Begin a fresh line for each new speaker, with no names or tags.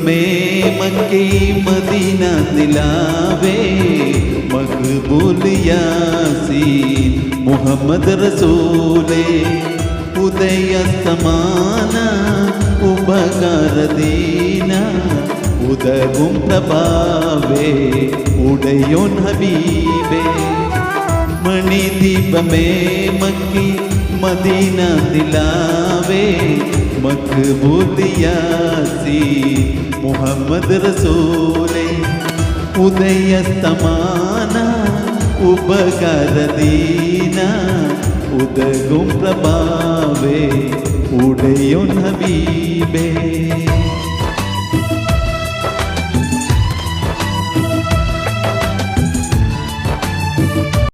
में मक्के मदीना दिलावे मकबूल यासीन मुहम्मद रसूले उदय समाന ഉപകാര ദീന ഉദകും പ്രഭാവേ ഉടയോൻ ഹബീബേ മണിദീപമേ മക്കി മദീന ദിലാവേ മക്ബൂൽ യാസീൻ മുഹമ്മദ് റസൂലേ ഉദയ സമാന ഉപകാര ദീന ഉദകും പ്രഭാവേ ഉടയോൻ ഹബീബേ